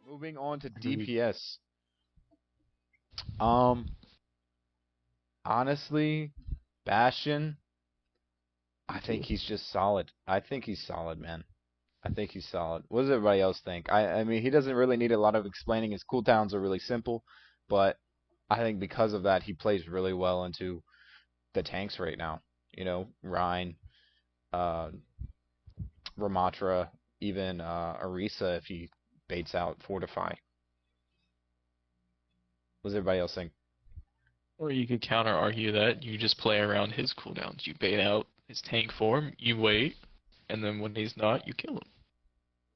Moving on to Agreed. DPS. Honestly, Bastion, I think he's just solid. I think he's solid, man. I think he's solid. What does everybody else think? I mean, he doesn't really need a lot of explaining. His cooldowns are really simple, but I think because of that, he plays really well into the tanks right now. You know, Rhine, uh, Ramatra, even Orisa if he baits out Fortify. What does everybody else think? Or you could counter argue that you just play around his cooldowns. You bait out his tank form, you wait, and then when he's not, you kill him.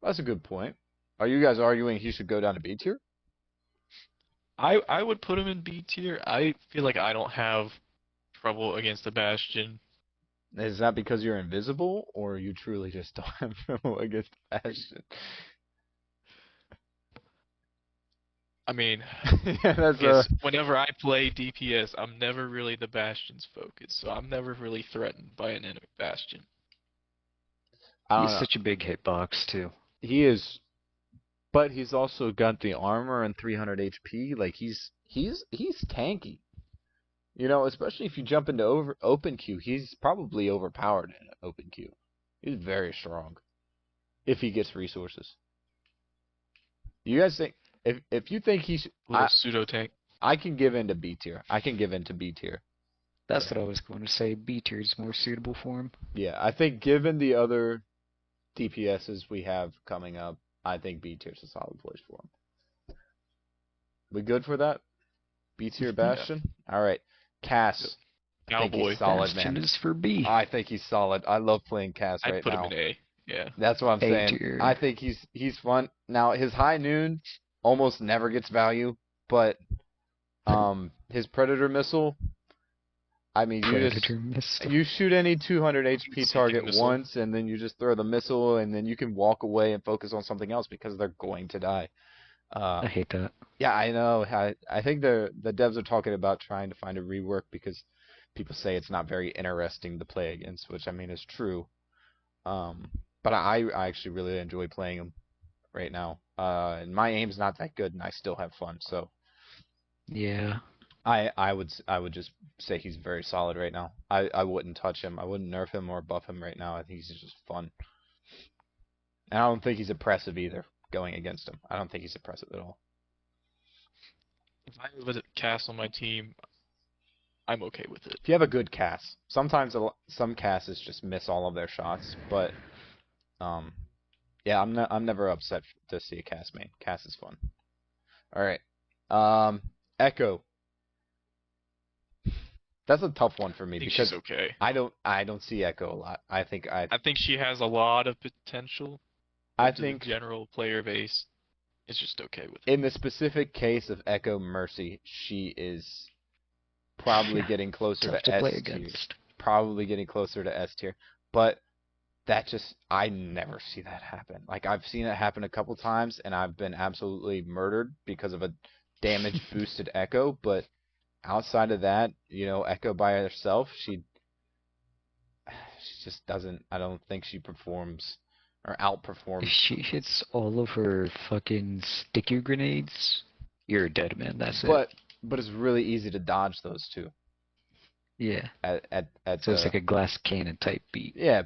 That's a good point. Are you guys arguing he should go down to B tier? I would put him in B tier. I feel like I don't have trouble against the Bastion. Is that because you're invisible, or you truly just don't have trouble against Bastion? I mean, Yeah, that's because whenever I play DPS, I'm never really the Bastion's focus, so I'm never really threatened by an enemy Bastion. I don't He's know. such a big hitbox too. He is, but he's also got the armor and 300 HP. Like he's tanky. You know, especially if you jump into open queue, he's probably overpowered in open queue. He's very strong if he gets resources. You guys think if you think he should, Little pseudo tank. I can give in to B tier. I can give in to B tier. That's what I was going to say. B tier is more suitable for him. Yeah, I think given the other DPSs we have coming up, I think B tier is a solid place for him. We good for that? B tier Bastion? Alright. Cass. I think Cowboy. he's solid, Bastion man. is for B. I think he's solid. I love playing Cass I'd right put now. him in A. Yeah. That's what I'm A saying. tier. I think he's fun. Now his high noon almost never gets value, but his Predator missile, I mean Predator missile. you shoot any 200 HP Seeking target missile. once and then you just throw the missile and then you can walk away and focus on something else because they're going to die. I hate that. Yeah, I know. I think the devs are talking about trying to find a rework because people say it's not very interesting to play against, which I mean is true. But I actually really enjoy playing him right now. And my aim's not that good, and I still have fun. So Yeah. I would just say he's very solid right now. I wouldn't touch him. I wouldn't nerf him or buff him right now. I think he's just fun. And I don't think he's oppressive either. Going against him, I don't think he's oppressive at all. If I have a Cass on my team, I'm okay with it. If you have a good cast, sometimes some casts just miss all of their shots, but yeah, I'm never upset to see a cast main. Cast is fun. All right, Echo. That's a tough one for me I think because she's okay. I don't see Echo a lot. I think I think she has a lot of potential. I but to think the general player base, it's just okay with it. in the specific case of Echo Mercy, she is probably getting closer Tough to to play S tier. against. Probably getting closer to S tier. But that just I never see that happen. Like I've seen it happen a couple times and I've been absolutely murdered because of a damage boosted Echo, but outside of that, you know, Echo by herself, she just doesn't I don't think she performs or If outperforms. she hits all of her fucking sticky grenades, you're a dead man. That's it. But it's really easy to dodge those two Yeah. at So it's the like a glass cannon type beat. yeah,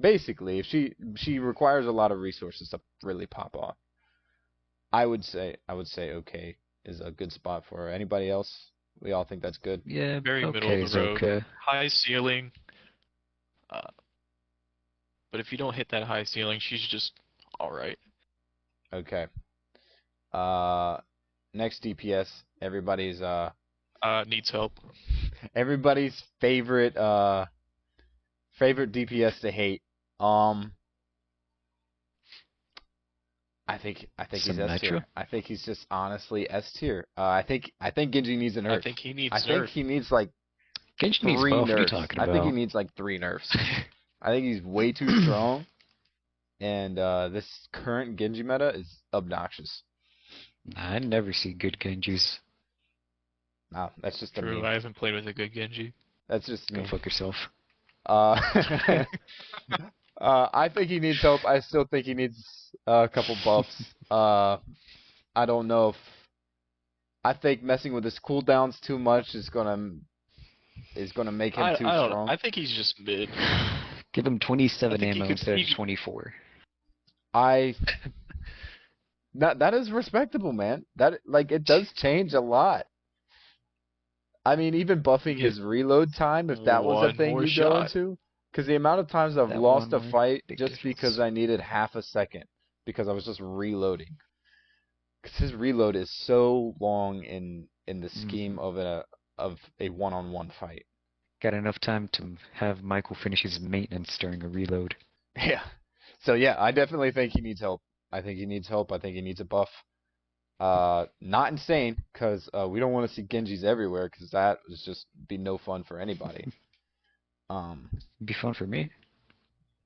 basically, if she requires a lot of resources to really pop off. I would say okay is a good spot for her. Anybody else? We all think that's good. Yeah, Very middle okay of is the road. okay. High ceiling. But if you don't hit that high ceiling, she's just alright. Okay. Next DPS, everybody's Needs help. everybody's favorite DPS to hate. I think he's Some S tier. nitro? I think he's just honestly S tier. I think Genji needs a nerf. I think he needs I think nerf. he needs like Genji needs three buff. What are you nerfs. talking I think he about? needs like 3 nerfs. I think he's way too strong, and this current Genji meta is obnoxious. I never see good Genjis. Nah, that's just a True, meme. I haven't played with a good Genji. That's just Go me. fuck yourself. Uh, I think he needs help. I still think he needs a couple buffs. I don't know if I think messing with his cooldowns too much is gonna make him too I don't know. strong. I think he's just mid. Give him I 27 think ammo instead of 24. I that is respectable, man. That like it does change a lot. I mean, even buffing Get his reload time, if that was a one thing more you go shot. into, because the amount of times I've That one lost a more fight big just because difference. I needed half a second because I was just reloading. Because his reload is so long in the scheme Hmm. of a one-on-one fight. Got enough time to have Michael finish his maintenance during a reload. Yeah. So yeah, I definitely think he needs help. I think he needs help. I think he needs a buff. Not insane, because we don't want to see Genjis everywhere, because that would just be no fun for anybody. Um, It'd be fun for me.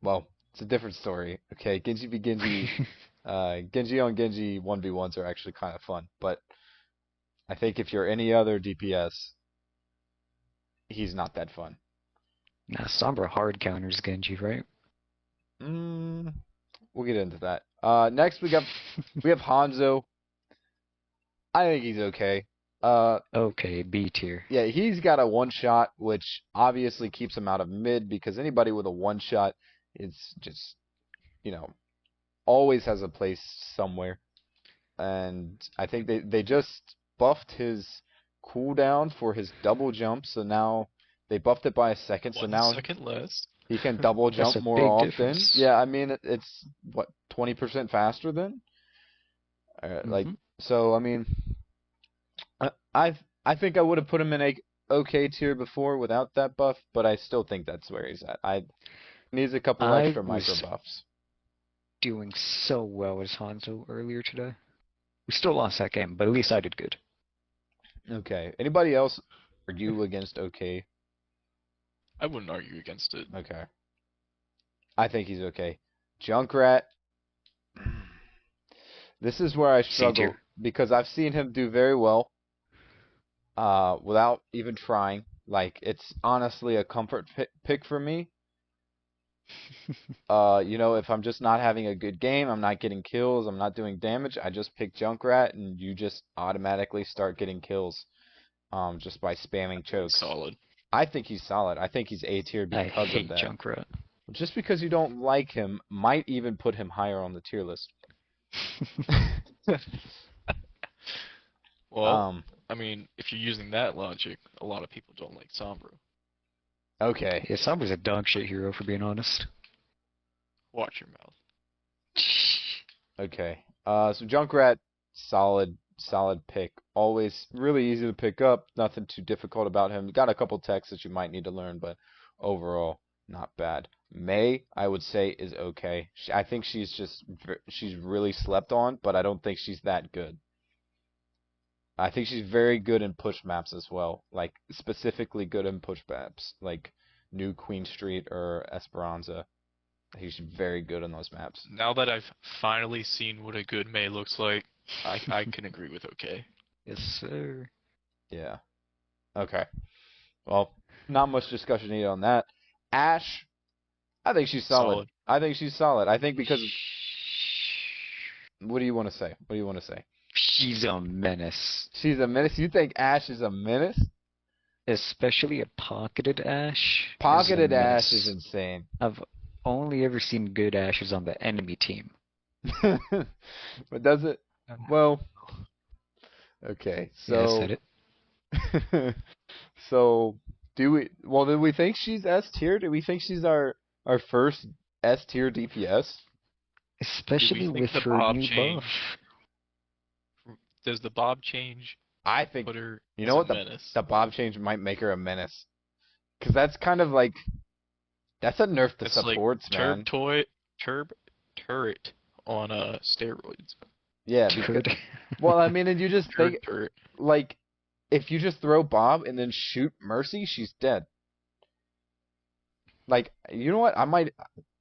well, it's a different story. Okay, Genji v Genji, Genji on Genji 1v1s are actually kind of fun, but I think if you're any other DPS, he's not that fun. Nah, Sombra hard counters Genji, right? Mm, we'll get into that. Next we have Hanzo. I think he's okay. Uh, Okay, B tier. yeah, he's got a one shot, which obviously keeps him out of mid because anybody with a one shot is just, you know, always has a place somewhere. And I think they just buffed his cooldown for his double jump, so now they buffed it by a second, so One now second less. he can double That's jump a more big often. difference. Yeah, I mean it's what 20% faster then? Like Hmm. so, I mean, I think I would have put him in a okay tier before without that buff, but I still think that's where he's at. I needs a couple I extra micro was buffs. doing so well as Hanzo earlier today. We still lost that game, but at least I did good. Okay. Anybody else argue against okay? I wouldn't argue against it. Okay. I think he's okay. Junkrat, this is where I C tier. struggle because I've seen him do very well without even trying. Like it's honestly a comfort pick for me. If I'm just not having a good game, I'm not getting kills, I'm not doing damage, I just pick Junkrat and you just automatically start getting kills just by spamming He's chokes. solid. I think he's solid. I think he's A tier I because of hate that. Junkrat. Just because you don't like him might even put him higher on the tier list. Well, um, I mean, if you're using that logic, a lot of people don't like Sombra. okay. Yeah, Sombra's a dog shit hero, for being honest. Watch your mouth. Okay. So Junkrat, solid pick. Always really easy to pick up. Nothing too difficult about him. Got a couple techs that you might need to learn, but overall, not bad. May, I would say, is okay. I think she's really slept on, but I don't think she's that good. I think she's very good in push maps as well. Like specifically good in push maps, like New Queen Street or Esperanza. He's very good on those maps. Now that I've finally seen what a good Mei looks like, I can agree with okay. Yes, sir. Yeah. Okay. Well, not much discussion needed on that. Ash, I think she's solid. Solid. I think she's solid. I think because what do you want to say? What do you want to say? She's a menace. She's a menace. You think Ash is a menace? Especially a pocketed Ash is a Pocketed Ash is menace. insane. I've only ever seen good Ashes on the enemy team. But does it? Well, okay. Yeah, I So said it. so do we think she's S tier? Do we think she's our first S tier DPS? Do we Especially think with the her Bob new buff. change? Does the Bob change I think put her you as know a what menace? the Bob change might make her a menace. Cause that's kind of like that's a nerf to It's like supports, man. Turb Turret on steroids. Yeah, because Turd. well, I mean, and you just think Turret. like if you just throw Bob and then shoot Mercy, she's dead. Like, you know what?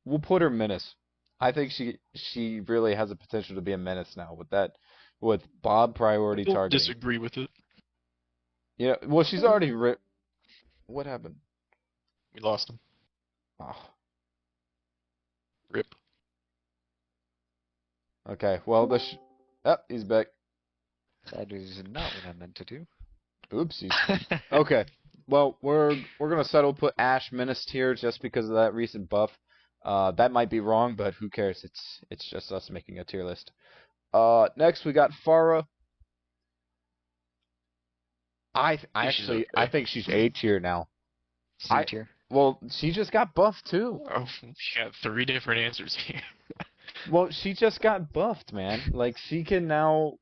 We'll put her menace. I think she really has a potential to be a menace now with that with Bob I priority don't targeting. disagree with it. Yeah, well, she's already what happened? We lost him. Oh, Rip. Okay, well oh, he's back. That is not what I meant to do. Oopsies. Okay. Well, we're gonna settle put Ash Menace tier just because of that recent buff. That might be wrong, but who cares? It's just us making a tier list. Next we got Farah. I think she's I okay. think she's A tier now. C tier. Well, she just got buffed too. Oh, she got 3 different answers here. Well, she just got buffed, man. Like she can now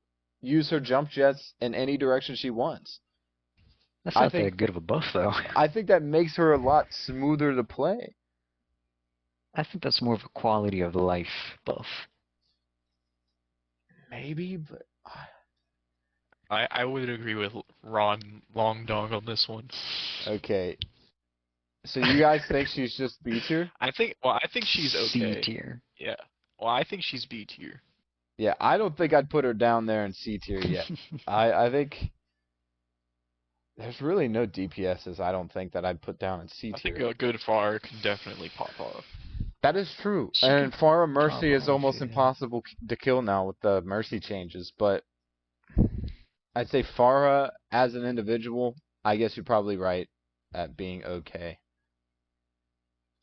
use her jump jets in any direction she wants. That's I not think that good of a buff, though. I think that makes her a lot smoother to play. I think that's more of a quality of life buff. Maybe, but I would agree with Ron Long Dong on this one. okay. So you guys think she's just B tier? I think she's okay. C tier. Yeah. Well, I think she's B tier. Yeah, I don't think I'd put her down there in C tier yet. I think there's really no DPSs I don't think that I'd put down in C I think tier. a good far can definitely pop off. That is true. She And could Pharah Mercy pop is off, almost yeah. impossible to kill now with the Mercy changes, but I'd say Pharah as an individual, I guess you're probably right at being okay.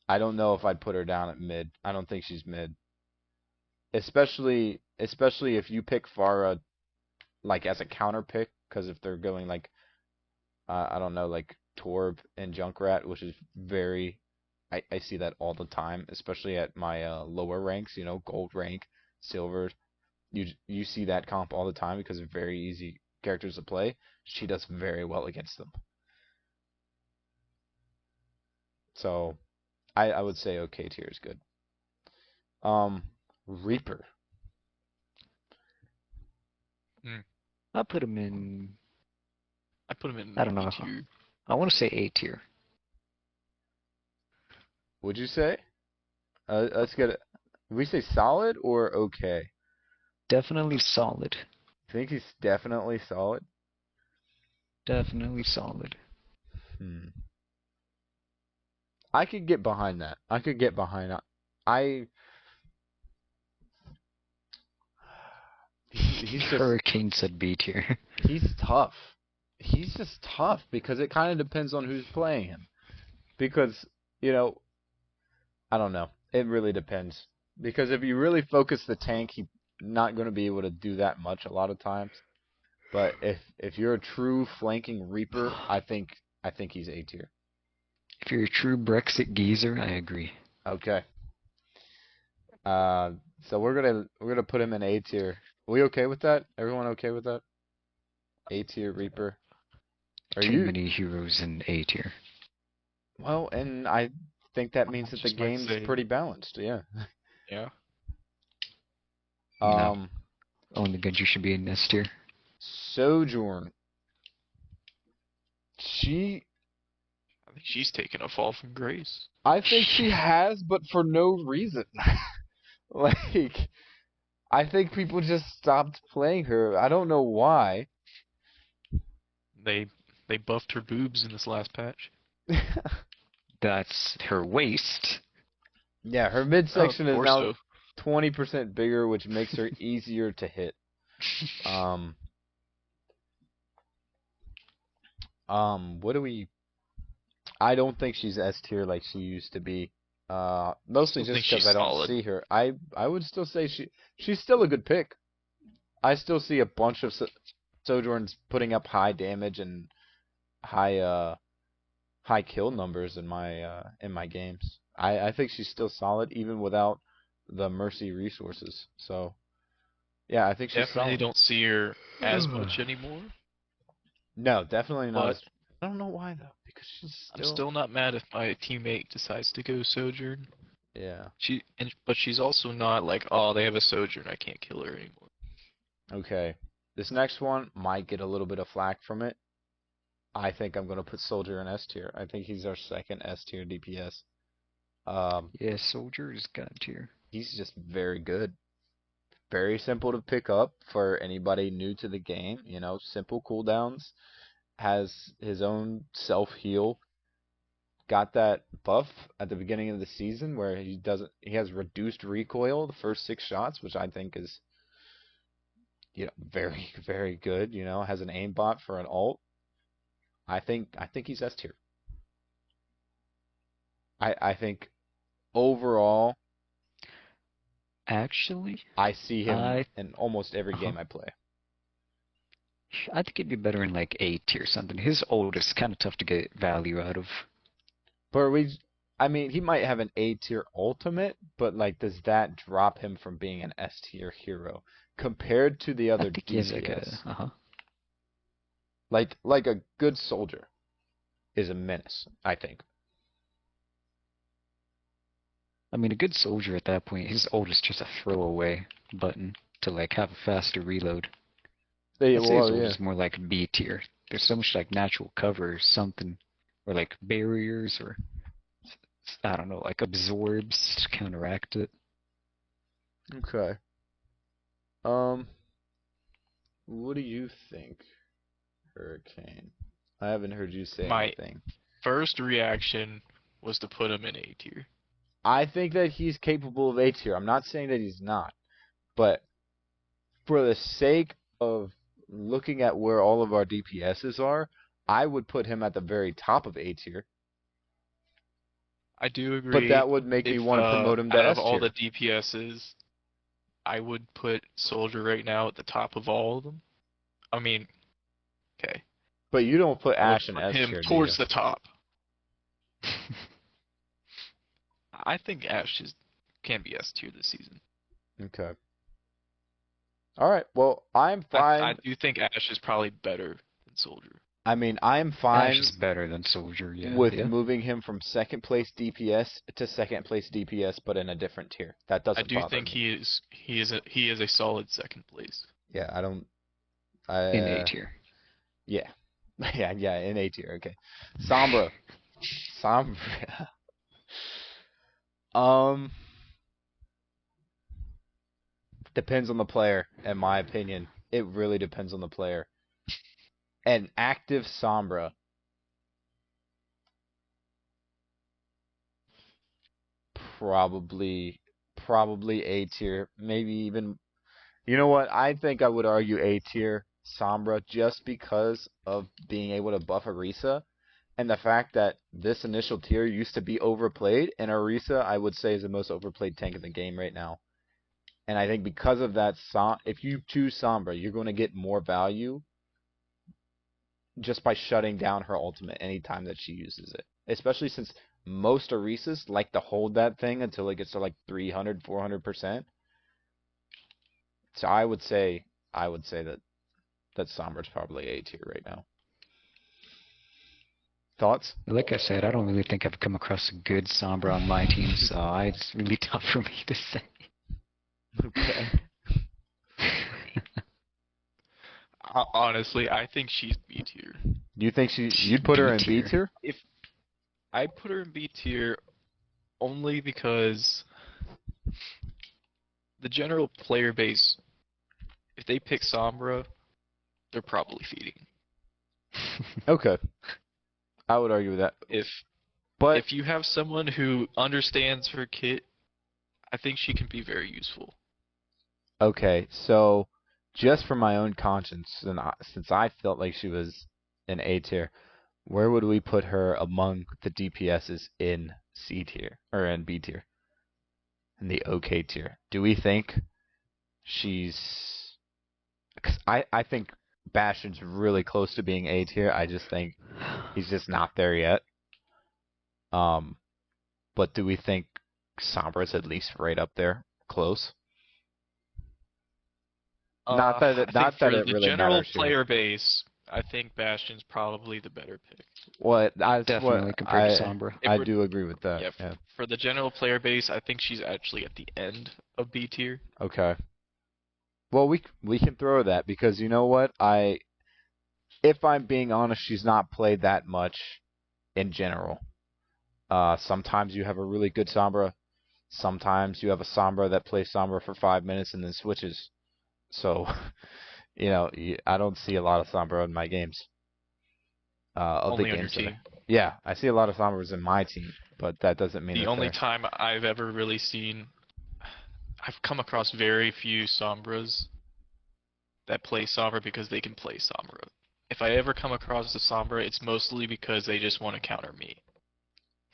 I don't know if I'd put her down at mid. I don't think she's mid. Especially if you pick Pharah like as a counter pick, because if they're going like I don't know, like Torb and Junkrat, which is very I see that all the time, especially at my lower ranks, gold rank, silver. You see that comp all the time because of very easy characters to play. She does very well against them. So I would say okay tier is good. Reaper. I put him in. I put him in I don't B know. tier. I want to say A tier. Would you say? Let's get it. Did we say solid or okay? Definitely solid. I think he's definitely solid. Definitely solid. Hmm. I could get behind that. I could get behind that. I. He's just. Hurricane said B tier. He's tough. He's just tough because it kind of depends on who's playing him. Because, I don't know. It really depends. Because if you really focus the tank, he's not going to be able to do that much a lot of times. But if you're a true flanking Reaper, I think he's A tier. If you're a true Brexit geezer, I agree. Okay. So we're gonna put him in A tier. We okay with that? Everyone okay with that? A tier Reaper. Are Too you? many heroes in A tier. Well, and I think that means that the Just might game's say- pretty balanced. Yeah. Yeah. No. Only good you should be in S tier. Sojourn. I think she's taken a fall from grace. I think she has, but for no reason. Like, I think people just stopped playing her. I don't know why. They buffed her boobs in this last patch. That's her waist. Yeah, her midsection is Or now so. 20% bigger, which makes her easier to hit. What do we? I don't think she's S tier like she used to be. Mostly Still just think because she's I don't solid. see her. I would still say she's still a good pick. I still see a bunch of Sojourns putting up high damage and high kill numbers in my games. I think she's still solid even without the Mercy resources. So yeah, I think she's Definitely solid. don't see her as much anymore. No, definitely not. But I don't know why though, because she's I'm still not mad if my teammate decides to go Sojourn. yeah. But she's also not like, oh, they have a Sojourn, I can't kill her anymore. Okay. This next one might get a little bit of flack from it. I think I'm gonna put Soldier in S tier. I think he's our second S tier DPS. Yeah, Soldier is God tier. He's just very good. Very simple to pick up for anybody new to the game. Simple cooldowns. Has his own self heal. got that buff at the beginning of the season where he has reduced recoil the first 6 shots, which I think is very very good. Has an aimbot for an ult. I think he's S tier. I think overall Actually, I see him I in almost every uh game I play. I think he'd be better in like A tier something. His ult is kind of tough to get value out of. But I mean, he might have an A tier ultimate, but like, does that drop him from being an S tier hero compared to the I other think he has like a DPS? Like a good soldier is a menace, I think. I mean, a good soldier at that point, his ult is just a throwaway button to like have a faster reload. I'd say his ult Yeah. is more like B tier. There's so much like natural cover or something, or like barriers, or I don't know, like absorbs to counteract it. Okay. What do you think, Hurricane? I haven't heard you say My anything. first reaction was to put him in A tier. I think that he's capable of A tier. I'm not saying that he's not, but for the sake of looking at where all of our DPSs are, I would put him at the very top of A tier. I do But agree. that would make me If want to promote him to out of S all the tier. DPSs, I would put Soldier right now at the top of all of them. I mean, okay, But you don't put I would Ash in put S him tier, do you? towards the top. I think Ash can be S tier this season. Okay. All right. Well, I'm I fine. do think Ash is probably better than Soldier. I mean, I'm Ash fine is better than soldier, yeah. with Yeah. moving him from second place DPS to second place DPS, but in a different tier. That I doesn't do bother think me. he is a solid second place. Yeah, I don't. In A tier. Yeah, yeah, in A tier. Okay, Sombra, Sombra. Um, depends on the player, in my opinion. It really depends on the player. An active Sombra probably A tier, maybe even. You know what? I think I would argue A tier Sombra just because of being able to buff Orisa and the fact that this initial tier used to be overplayed, and Orisa I would say is the most overplayed tank in the game right now. And I think because of that, if you choose Sombra, you're going to get more value just by shutting down her ultimate anytime that she uses it. Especially since most Orisas like to hold that thing until it gets to like 300, 400%. So I would say that Sombra's probably A tier right now. Thoughts? Like I said, I don't really think I've come across a good Sombra on my team, so it's really tough for me to say. Okay. Honestly, I think she's B tier. Do you think you'd put her in B tier? If I put her in B tier only because the general player base, if they pick Sombra, they're probably feeding. Okay. I would argue with that. But If you have someone who understands her kit, I think she can be very useful. okay, so just for my own conscience, and since I felt like she was in A tier, where would we put her among the DPSs in C tier or in B tier? In the OK tier? Do we think she's? Cause I think Bastion's really close to being A tier. I just think he's just not there yet. But do we think Sombra's at least right up there, close? Not that I it, think not for that it the really general matters here. player base, I think Bastion's probably the better pick. Definitely compared to Sombra. I do agree with that. Yeah, Yeah. for the general player base, I think she's actually at the end of B tier. Okay. Well, we can throw that because you know what? If I'm being honest, she's not played that much in general. Sometimes you have a really good Sombra. Sometimes you have a Sombra that plays Sombra for 5 minutes and then switches. So, I don't see a lot of Sombra in my games. Of Only the on your games that team. Yeah, I see a lot of Sombras in my team, but that doesn't mean The that only they're. time I've ever really seen, I've come across very few Sombras that play Sombra because they can play Sombra. If I ever come across a Sombra, it's mostly because they just want to counter me.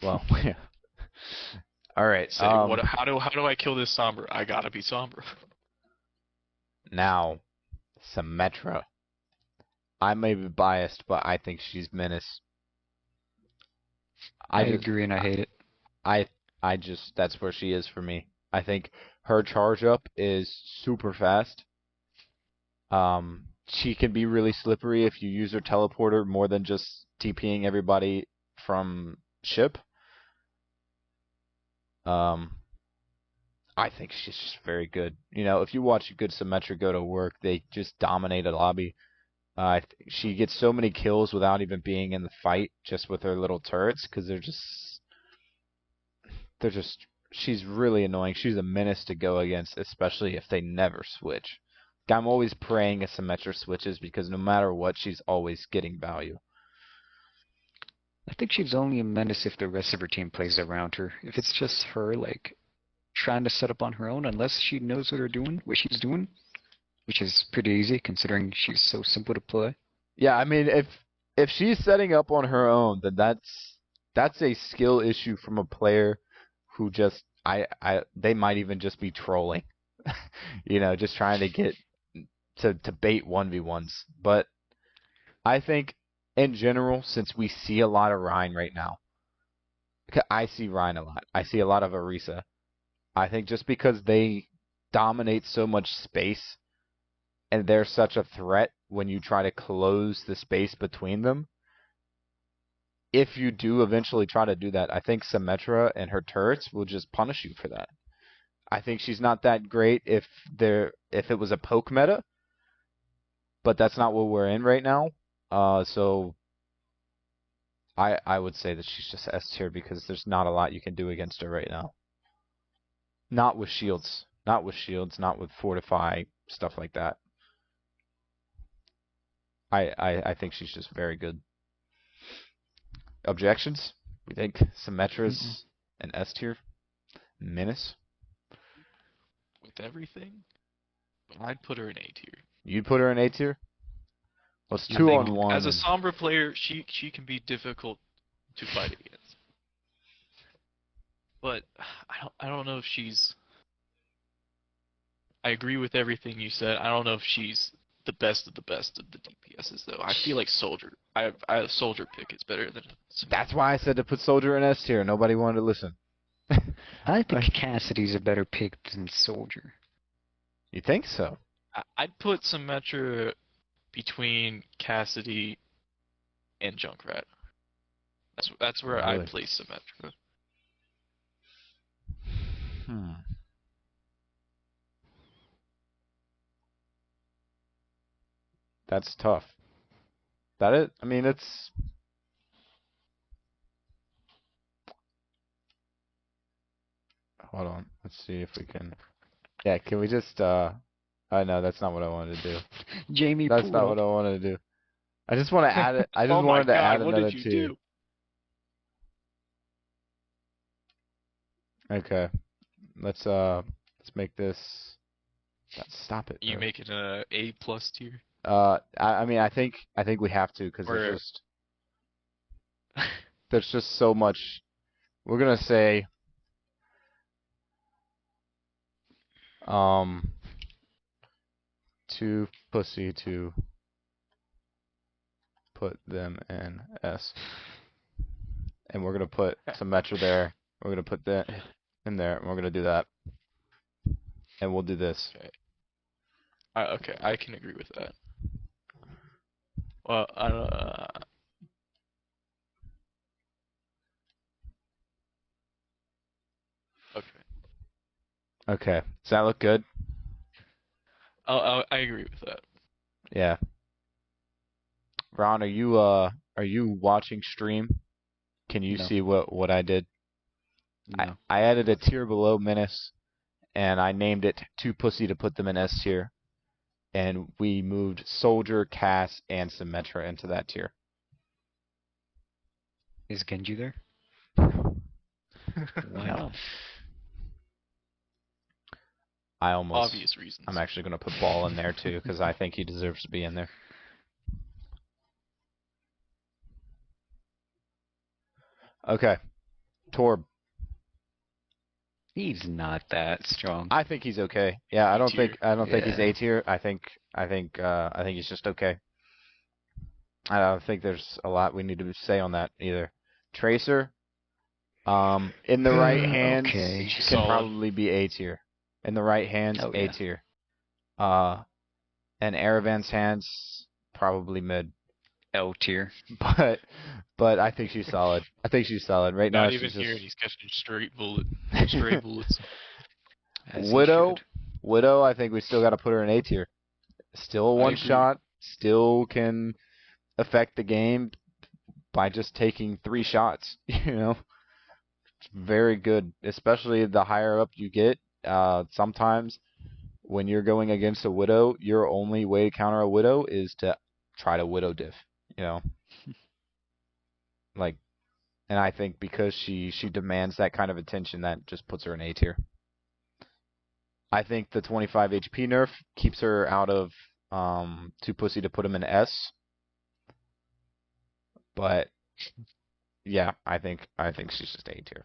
Well, yeah. All right. Say, how do I kill this Sombra? I gotta be Sombra. Now, Symmetra. I may be biased, but I think she's menace. I I just, agree and I hate it. I, I just, that's where she is for me. I think her charge up is super fast. She can be really slippery if you use her teleporter more than just TPing everybody from ship. Um, I think she's just very good. You know, if you watch a good Symmetra go to work, they just dominate a lobby. She gets so many kills without even being in the fight, just with her little turrets, because they're just she's really annoying. She's a menace to go against, especially if they never switch. I'm always praying a Symmetra switches because no matter what, she's always getting value. I think she's only a menace if the rest of her team plays around her. If it's just her, like, trying to set up on her own, unless she knows what she's doing, which is pretty easy considering she's so simple to play. Yeah, I mean, if she's setting up on her own, then that's a skill issue from a player who just they might even just be trolling, you know, just trying to get to bait 1v1s. But I think in general, since we see a lot of Rhine right now, I see Rhine a lot. I see a lot of Orisa. I think just because they dominate so much space and they're such a threat when you try to close the space between them, if you do eventually try to do that, I think Symmetra and her turrets will just punish you for that. I think she's not that great if it was a poke meta, but that's not what we're in right now. So I would say that she's just S tier because there's not a lot you can do against her right now. Not with shields. Not with shields, not with fortify, stuff like that. I think she's just very good. Objections? We think Mm-mm. Symmetra's an S tier? Menace? With everything, but I'd put her in A tier. You'd put her in A tier? Well, it's I two think on one As a and Sombra player, she can be difficult to fight against. But I don't know if she's. I agree with everything you said. I don't know if she's the best of the best of the DPSs though. I feel like Soldier. I Soldier pick is better than that's Symmetra. why I said to put Soldier in S tier. Nobody wanted to listen. I think Cassidy's a better pick than Soldier. You think so? I'd put Symmetra between Cassidy and Junkrat. That's where I'd Really? place Symmetra. Hmm. That's tough. That it? I mean, it's. Hold on. Let's see if we can. Yeah, can we just? I know that's not what I wanted to do. Jamie That's pulled not up. what I wanted to do. I just want to add it. I just Oh my wanted to add God! What another did you tier. do? Okay. Let's make this. Stop it, You bro. make it a A plus tier, I mean, I think we have to because or there's just so much. We're gonna say um too pussy to put them in S, and we're gonna put Symmetra there. We're gonna put that in there, and we're gonna do that, and we'll do this. okay. Okay, I can agree with that. Well, okay. Okay. Does that look good? I agree with that. Yeah. Ron, are you watching stream? Can you No, see what I did? no. I added a tier below Menace, and I named it Too Pussy to put them in S tier, and we moved Soldier, Cass, and Symmetra into that tier. Is Genji there? Why not? Obvious reasons. I'm actually gonna put Ball in there too because I think he deserves to be in there. Okay, Torb. He's not that strong. I think he's okay. Yeah, I A don't tier. think he's Yeah. A tier. I think he's just okay. I don't think there's a lot we need to say on that either. Tracer, in the right hands Okay. She's can solid. probably be A tier. In the right hands, Oh, A yeah. tier. And Aravan's hands, probably mid. L tier. But I think she's solid. I think she's solid. Right now Not even she's here, and just he's catching stray bullets. As he Widow. should. Widow, I think we still got to put her in A tier. Still a I one agree. shot. Still can affect the game by just taking 3 shots. You know, it's very good, especially the higher up you get. Sometimes when you're going against a Widow, your only way to counter a Widow is to try to Widow diff. You know, like, and I think because she demands that kind of attention, that just puts her in A tier. I think the 25 HP nerf keeps her out of too pussy to put him in S. But yeah, I think she's just A tier.